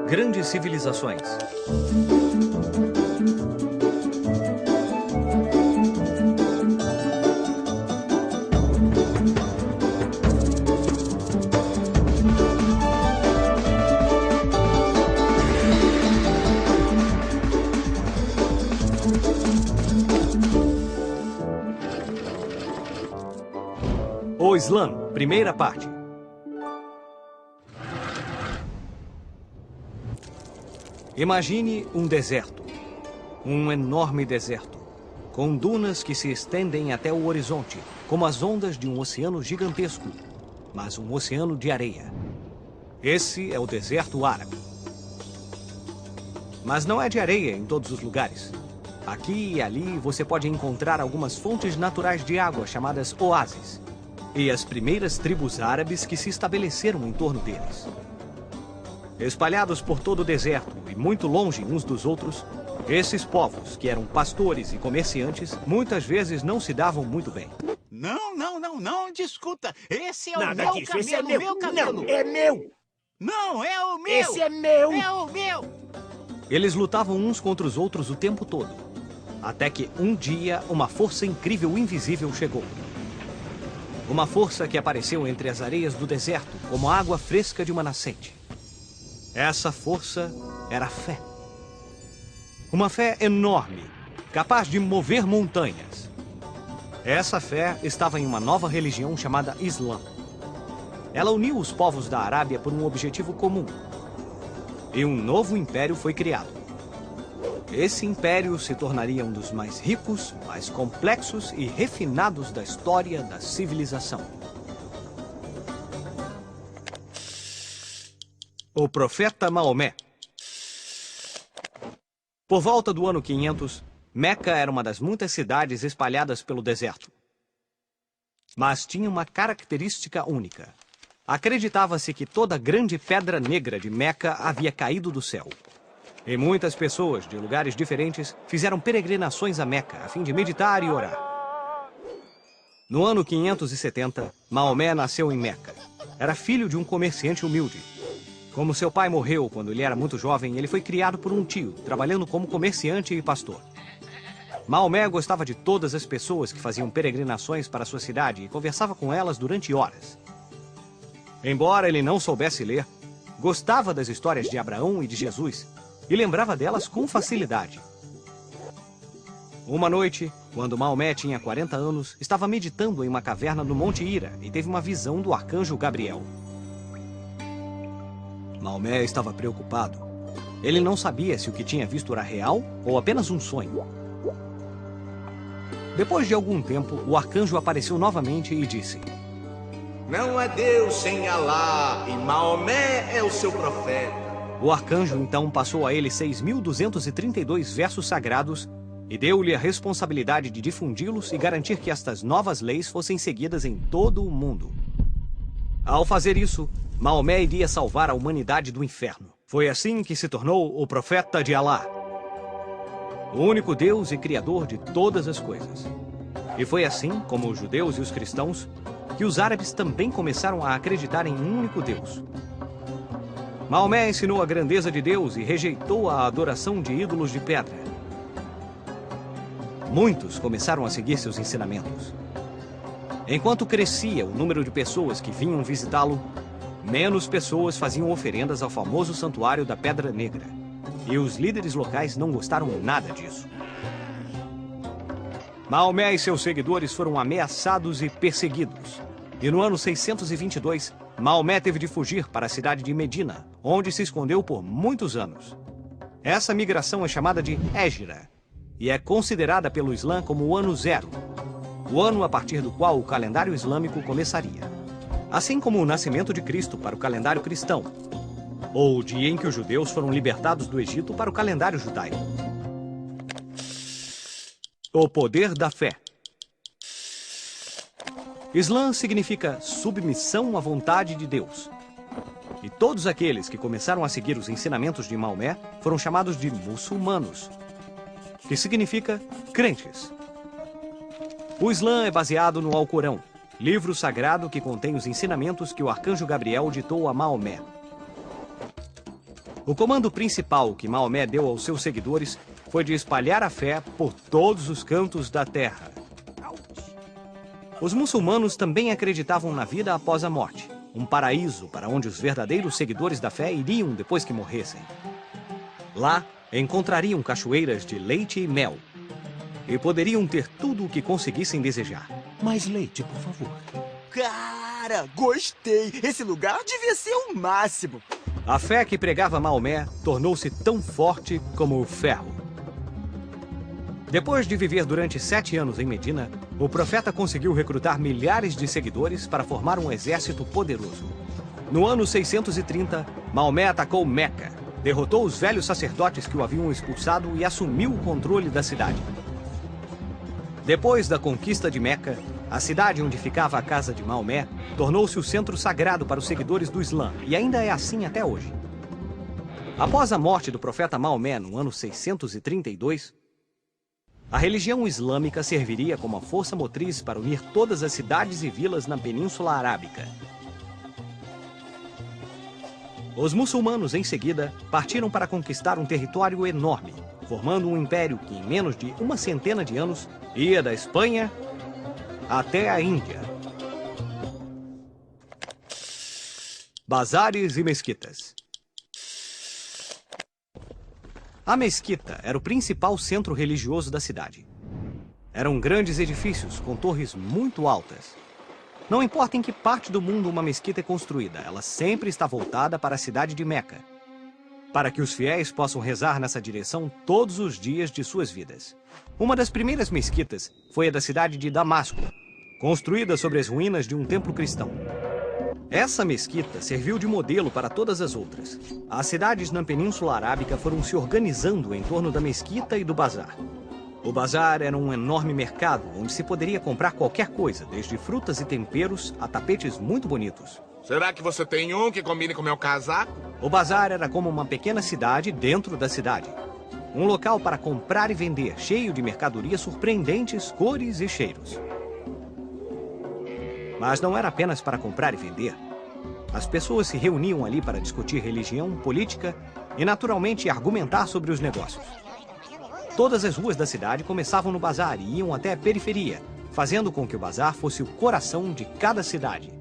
Grandes civilizações. O Islã, primeira parte. Imagine um deserto. Um enorme deserto, com dunas que se estendem até o horizonte, como as ondas de um oceano gigantesco, mas um oceano de areia. Esse é o deserto árabe. Mas não é de areia em todos os lugares. Aqui e ali você pode encontrar algumas fontes naturais de água chamadas oásis, e as primeiras tribos árabes que se estabeleceram em torno deles. Espalhados por todo o deserto e muito longe uns dos outros, esses povos, que eram pastores e comerciantes, muitas vezes não se davam muito bem. Não, discuta. Esse é o Nada meu disso, cabelo, esse é meu. meu cabelo. Não, é meu. Não, é o meu. Esse é meu. É o meu. Eles lutavam uns contra os outros o tempo todo, até que um dia uma força incrível e invisível chegou. Uma força que apareceu entre as areias do deserto como a água fresca de uma nascente. Essa força era a fé. Uma fé enorme, capaz de mover montanhas. Essa fé estava em uma nova religião chamada Islã. Ela uniu os povos da Arábia por um objetivo comum. E um novo império foi criado. Esse império se tornaria um dos mais ricos, mais complexos e refinados da história da civilização. O profeta Maomé. Por volta do ano 500, Meca era uma das muitas cidades espalhadas pelo deserto. Mas tinha uma característica única. Acreditava-se que toda a grande pedra negra de Meca havia caído do céu. E muitas pessoas de lugares diferentes fizeram peregrinações a Meca a fim de meditar e orar. No ano 570, Maomé nasceu em Meca. Era filho de um comerciante humilde. Como seu pai morreu quando ele era muito jovem, ele foi criado por um tio, trabalhando como comerciante e pastor. Maomé gostava de todas as pessoas que faziam peregrinações para sua cidade e conversava com elas durante horas. Embora ele não soubesse ler, gostava das histórias de Abraão e de Jesus e lembrava delas com facilidade. Uma noite, quando Maomé tinha 40 anos, estava meditando em uma caverna no Monte Hira e teve uma visão do arcanjo Gabriel. Maomé estava preocupado. Ele não sabia se o que tinha visto era real ou apenas um sonho. Depois de algum tempo, o arcanjo apareceu novamente e disse: Não há Deus sem Alá, e Maomé é o seu profeta. O arcanjo então passou a ele 6.232 versos sagrados e deu-lhe a responsabilidade de difundi-los e garantir que estas novas leis fossem seguidas em todo o mundo. Ao fazer isso, Maomé iria salvar a humanidade do inferno. Foi assim que se tornou o profeta de Alá, o único Deus e Criador de todas as coisas. E foi assim, como os judeus e os cristãos, que os árabes também começaram a acreditar em um único Deus. Maomé ensinou a grandeza de Deus e rejeitou a adoração de ídolos de pedra. Muitos começaram a seguir seus ensinamentos. Enquanto crescia o número de pessoas que vinham visitá-lo, menos pessoas faziam oferendas ao famoso santuário da Pedra Negra. E os líderes locais não gostaram nada disso. Maomé e seus seguidores foram ameaçados e perseguidos. E no ano 622, Maomé teve de fugir para a cidade de Medina, onde se escondeu por muitos anos. Essa migração é chamada de Hégira e é considerada pelo Islã como o ano zero, o ano a partir do qual o calendário islâmico começaria. Assim como o nascimento de Cristo para o calendário cristão, ou o dia em que os judeus foram libertados do Egito para o calendário judaico. O poder da fé. Islã significa submissão à vontade de Deus. E todos aqueles que começaram a seguir os ensinamentos de Maomé foram chamados de muçulmanos, que significa crentes. O Islã é baseado no Alcorão, livro sagrado que contém os ensinamentos que o arcanjo Gabriel ditou a Maomé. O comando principal que Maomé deu aos seus seguidores foi de espalhar a fé por todos os cantos da terra. Os muçulmanos também acreditavam na vida após a morte, um paraíso para onde os verdadeiros seguidores da fé iriam depois que morressem. Lá, encontrariam cachoeiras de leite e mel, e poderiam ter tudo o que conseguissem desejar. Mais leite, por favor. Cara, gostei! Esse lugar devia ser o máximo! A fé que pregava Maomé tornou-se tão forte como o ferro. Depois de viver durante 7 anos em Medina, o profeta conseguiu recrutar milhares de seguidores para formar um exército poderoso. No ano 630, Maomé atacou Meca, derrotou os velhos sacerdotes que o haviam expulsado e assumiu o controle da cidade. Depois da conquista de Meca, a cidade onde ficava a casa de Maomé tornou-se o centro sagrado para os seguidores do Islã, e ainda é assim até hoje. Após a morte do profeta Maomé no ano 632, a religião islâmica serviria como a força motriz para unir todas as cidades e vilas na Península Arábica. Os muçulmanos, em seguida, partiram para conquistar um território enorme, formando um império que, em menos de uma centena de anos, ia da Espanha até a Índia. Bazares e mesquitas. A mesquita era o principal centro religioso da cidade. Eram grandes edifícios com torres muito altas. Não importa em que parte do mundo uma mesquita é construída, ela sempre está voltada para a cidade de Meca, para que os fiéis possam rezar nessa direção todos os dias de suas vidas. Uma das primeiras mesquitas foi a da cidade de Damasco, construída sobre as ruínas de um templo cristão. Essa mesquita serviu de modelo para todas as outras. As cidades na Península Arábica foram se organizando em torno da mesquita e do bazar. O bazar era um enorme mercado onde se poderia comprar qualquer coisa, desde frutas e temperos a tapetes muito bonitos. Será que você tem um que combine com meu casaco? O bazar era como uma pequena cidade dentro da cidade. Um local para comprar e vender, cheio de mercadorias surpreendentes, cores e cheiros. Mas não era apenas para comprar e vender. As pessoas se reuniam ali para discutir religião, política e, naturalmente, argumentar sobre os negócios. Todas as ruas da cidade começavam no bazar e iam até a periferia, fazendo com que o bazar fosse o coração de cada cidade.